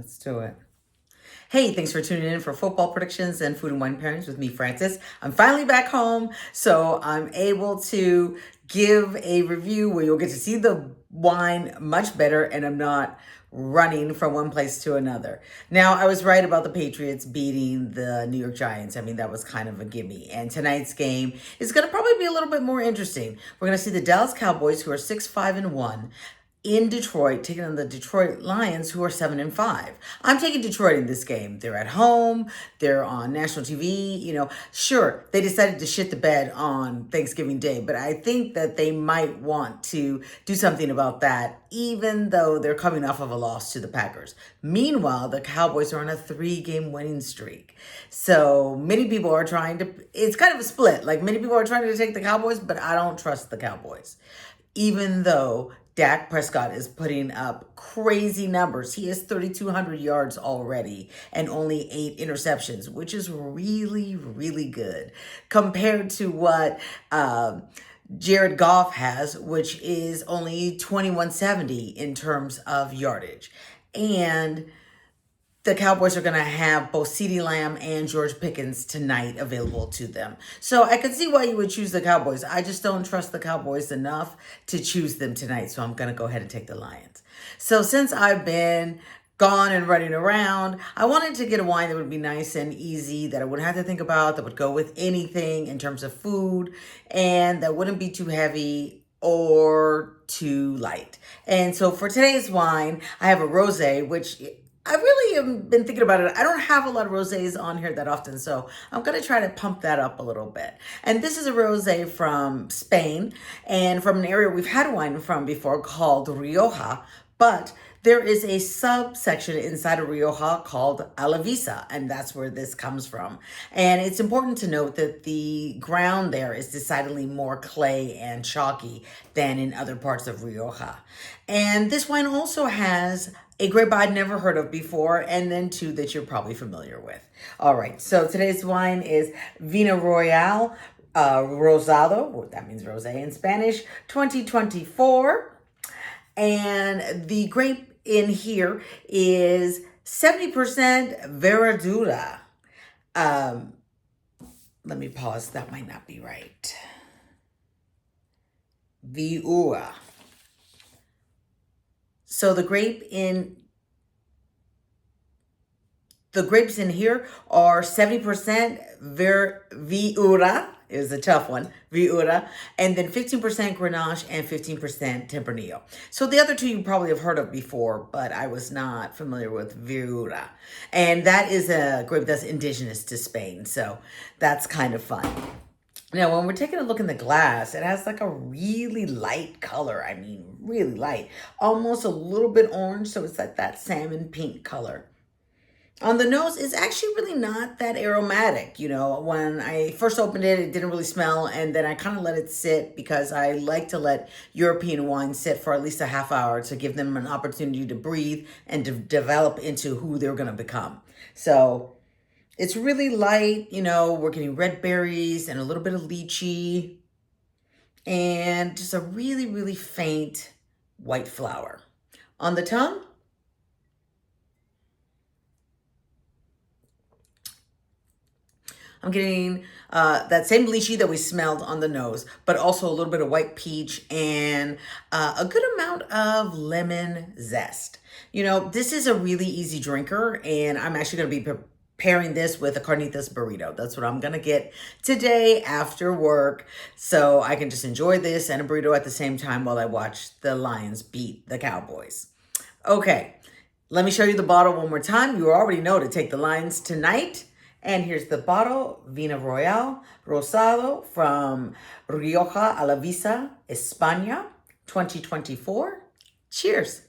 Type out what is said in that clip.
Let's do it. Hey, thanks for tuning in for football predictions and food and wine pairings with me, Francis. I'm finally back home, so I'm able to give a review where you'll get to see the wine much better, and I'm not running from one place to another. Now, I was right about the Patriots beating the New York Giants. I mean, that was kind of a gimme. And tonight's game is going to probably be a little bit more interesting. We're going to see the Dallas Cowboys, who are 6-5-1, in Detroit, taking on the Detroit Lions, who are 7-5. I'm taking Detroit in this game. They're at home. They're on national TV. Sure, they decided to shit the bed on Thanksgiving Day, but I think that they might want to do something about that, even though they're coming off of a loss to the Packers. Meanwhile, the Cowboys are on a 3-game winning streak. So many people are trying to, it's kind of a split. Like, many people are trying to take the Cowboys, but I don't trust the Cowboys. Even though Dak Prescott is putting up crazy numbers. He has 3,200 yards already and only 8 interceptions, which is really, really good compared to what Jared Goff has, which is only 2,170 in terms of yardage. And the Cowboys are going to have both CeeDee Lamb and George Pickens tonight available to them. So I could see why you would choose the Cowboys. I just don't trust the Cowboys enough to choose them tonight. So I'm going to go ahead and take the Lions. So since I've been gone and running around, I wanted to get a wine that would be nice and easy, that I wouldn't have to think about, that would go with anything in terms of food, and that wouldn't be too heavy or too light. And so for today's wine, I have a rosé, which I really have been thinking about it. I don't have a lot of rosés on here that often, so I'm going to try to pump that up a little bit. And this is a rosé from Spain and from an area we've had wine from before called Rioja, but there is a subsection inside of Rioja called Alavisa, and that's where this comes from. And it's important to note that the ground there is decidedly more clay and chalky than in other parts of Rioja. And this wine also has a grape I'd never heard of before, and then 2 that you're probably familiar with. All right, so today's wine is Vino Royale Rosado, that means rosé in Spanish, 2024. And the grape in here is 70% Veradura. Let me pause. That might not be right. Viura. So the grapes in here are 70% Viura. It was a tough one, Viura, and then 15% Grenache and 15% Tempranillo. So the other 2 you probably have heard of before, but I was not familiar with Viura. And that is a grape that's indigenous to Spain, so that's kind of fun. Now, when we're taking a look in the glass, it has like a really light color. I mean, really light. Almost a little bit orange, so it's like that salmon pink color. On the nose, it's actually really not that aromatic. When I first opened it, it didn't really smell, and then I kind of let it sit because I like to let European wines sit for at least a half hour to give them an opportunity to breathe and to develop into who they're going to become. So it's really light. We're getting red berries and a little bit of lychee and just a really, really faint white flower. On the tongue, I'm getting that same lychee that we smelled on the nose, but also a little bit of white peach and a good amount of lemon zest. This is a really easy drinker, and I'm actually going to be pairing this with a carnitas burrito. That's what I'm going to get today after work, so I can just enjoy this and a burrito at the same time while I watch the Lions beat the Cowboys. Okay, let me show you the bottle one more time. You already know to take the Lions tonight. And here's the bottle, Vino Royale Rosado from Rioja Alavisa, España, 2024. Cheers.